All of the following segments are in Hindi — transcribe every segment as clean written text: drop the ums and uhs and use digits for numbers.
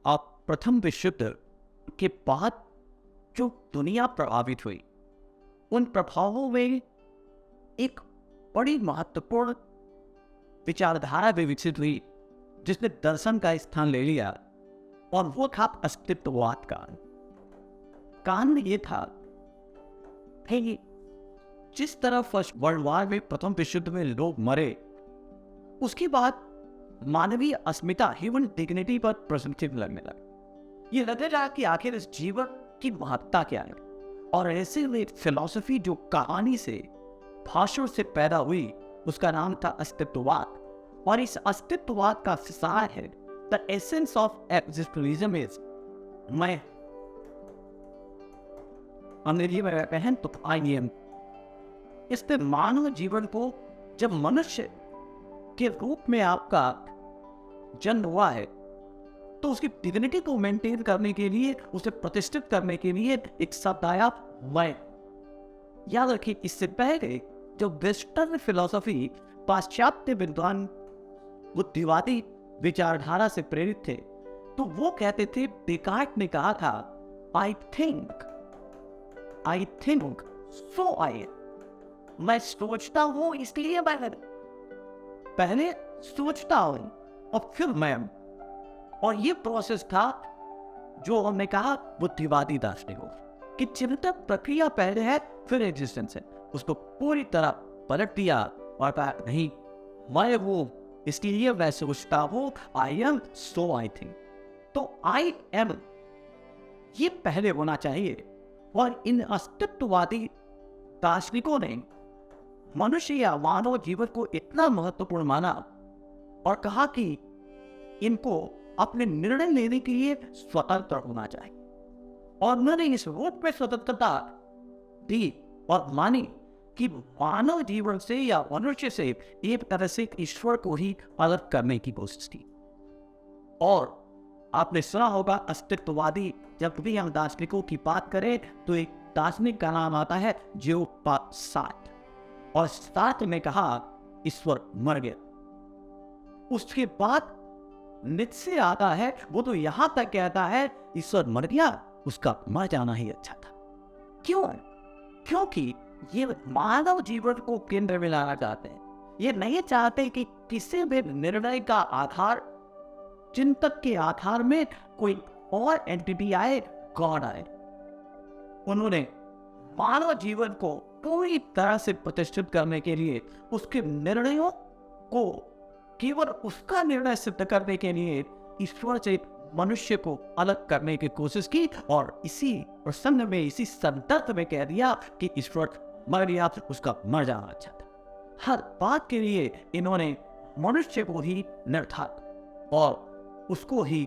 आप प्रथम विश्व युद्ध के बाद जो दुनिया प्रभावित हुई, उन प्रभावों में एक बड़ी महत्वपूर्ण विचारधारा भी विकसित हुई जिसने दर्शन का स्थान ले लिया, और वो था अस्तित्ववाद का। कारण ये था कि जिस तरह फर्स्ट वर्ल्ड वॉर में, प्रथम विश्व युद्ध में लोग मरे, उसके बाद मानवीय अस्मिता, ह्यूमन डिग्निटी पर प्रश्न लगने लगा। ये लगने लगा कि आखिर इस जीवन की महत्ता क्या है। और ऐसे में फिलॉसफी जो कहानी से, भाषण से पैदा हुई, उसका नाम था अस्तित्ववाद। और इस अस्तित्ववाद का सार है the essence of existentialism is मैं, अंग्रेजी में कहते हैं तो आई एम। इसने मानव जीवन को, जब मनुष्य के रूप में आपका जन्म हुआ है, तो उसकी डिग्निटी को मेंटेन करने के लिए, उसे प्रतिष्ठित करने के लिए एक शब्द आया मैं। याद रखिए, इससे पहले जो वेस्टर्न फिलॉसफी, पाश्चात्य विद्वान बुद्धिवादी विचारधारा से प्रेरित थे, तो वो कहते थे, डेकार्ट ने कहा था आई थिंक सो आई। मैं सोचता हूं इसलिए मैं, पहले सोचता हूं और फिर मैं। और ये प्रोसेस था जो हमने कहा बुद्धिवादी दार्शनिकों कि चिंतक प्रक्रिया पहले है फिर एग्जिस्टेंस है। उसको पूरी तरह पलट दिया और कहा नहीं, मैं वो इसलिए मैं सोचता हूं, I am so I think. तो आई एम ये पहले होना चाहिए। और इन अस्तित्ववादी दार्शनिकों ने मनुष्य या मानव जीवन को इतना महत्वपूर्ण माना और कहा कि इनको अपने निर्णय लेने के लिए स्वतंत्र होना चाहिए। और उन्होंने इस रूप में स्वतंत्रता दी और मानी कि मानव जीवन से या मनुष्य से एक तरह से ईश्वर को ही अलग करने की कोशिश की। और आपने सुना होगा, अस्तित्ववादी, जब भी हम दार्शनिकों की बात करें तो एक दार्शनिक का नाम आता है जेओपार्ड सार्त्र। और सार्त्र ने कहा ईश्वर मर गया। उसके बाद नीत्शे आता है, वो तो यहां तक कहता है ईश्वर मर गया, उसका मर जाना ही अच्छा था। क्यों? क्योंकि ये मानव जीवन को केंद्र में लाना चाहते हैं। ये नहीं चाहते कि किसी भी निर्णय का आधार, चिंतक के आधार में कोई और एंटिटी आए, गॉड आए। उन्होंने मानव जीवन को पूरी तरह से प्रतिष्ठित करने के लिए, उसके निर्णयों को केवल उसका निर्णय सिद्ध करने के लिए ईश्वर से मनुष्य को अलग करने की कोशिश की। और इसी प्रसंग में, इसी संदर्भ में कह दिया कि ईश्वर मर गया, उसका मर जाना अच्छा था। हर बात के लिए इन्होंने मनुष्य को ही निर्धारित और उसको ही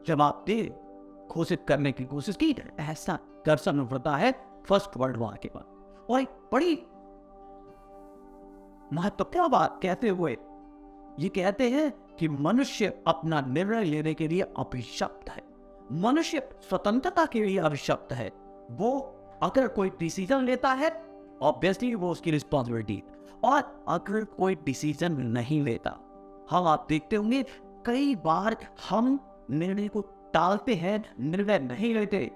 जवाबदेह घोषित करने की कोशिश की। ऐसा दर्शन उभरता है फर्स्ट वर्ल्ड वॉर के बाद। और एक बड़ी महत्वपूर्ण बात कहते हुए ये कहते हैं कि मनुष्य अपना निर्णय लेने के लिए अभिशप्त है। मनुष्य स्वतंत्रता के लिए अभिशप्त है। वो अगर कोई डिसीजन लेता है, ऑब्वियसली वो उसकी रिस्पॉन्सिबिलिटी। और अगर कोई डिसीजन नहीं लेता, हम आप देखते होंगे कई बार हम निर्णय को टालते हैं, निर्णय नहीं लेते।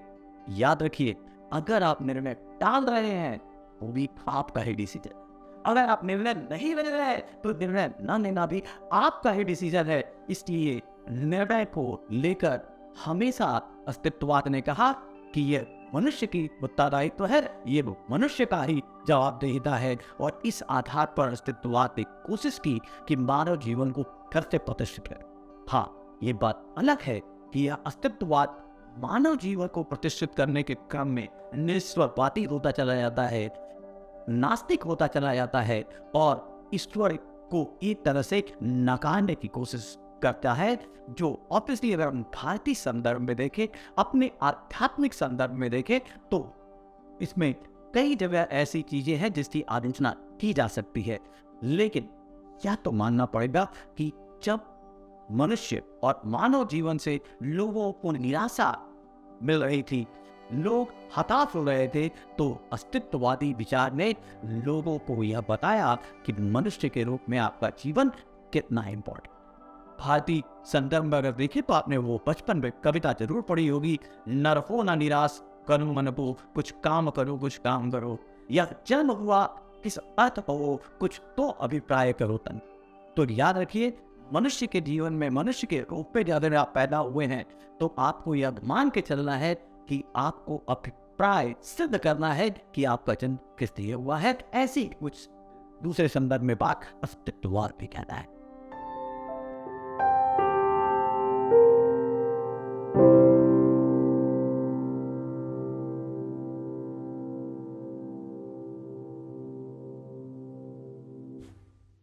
याद रखिए, अगर आप निर्णय टाल रहे हैं वो भी आपका ही डिसीजन। अगर आप निर्णय नहीं ले रहे हैं तो निर्णय न लेना भी आपका ही डिसीजन है। इसलिए निर्णय को लेकर हमेशा अस्तित्ववाद ने कहा कि यह मनुष्य की उत्तरदायित्व है, ये मनुष्य का ही जवाबदेहिता है। और इस आधार पर अस्तित्ववाद ने कोशिश की कि मानव जीवन को फिर से प्रतिष्ठित करे। हाँ, ये बात अलग है कि यह अस्तित्ववाद मानव जीवन को प्रतिष्ठित करने के क्रम में निस्वार्थवादी होता चला जाता है, नास्तिक होता चला जाता है और ईश्वर को एक तरह से नकारने की कोशिश करता है। जो ऑब्वियसली अगर हम भारतीय संदर्भ में देखें, अपने आध्यात्मिक संदर्भ में देखें, तो इसमें कई जगह ऐसी चीजें हैं जिसकी आलोचना की जा सकती है। लेकिन यह तो मानना पड़ेगा कि जब मनुष्य और मानव जीवन से लोगों को निराशा मिल रही थी, लोग हताश हो रहे थे, तो अस्तित्ववादी विचार ने लोगों को यह बताया कि मनुष्य के रूप में आपका जीवन कितना इंपॉर्टेंट। भारतीय संदर्भ में अगर देखें तो आपने वो बचपन में कविता जरूर पढ़ी होगी, न रहो न निराश करो मन को, कुछ काम करो कुछ काम करो, या जन्म हुआ किस अर्थ हो, कुछ तो अभिप्राय करो तन। तो याद रखिए, मनुष्य के जीवन में मनुष्य के रूप में अगर आप पैदा हुए हैं तो आपको यह मान के चलना है कि आपको अभिप्राय सिद्ध करना है कि आपका जन्म किस लिए हुआ है। ऐसी कुछ दूसरे संदर्भ में बात अस्तित्ववाद भी कहता है।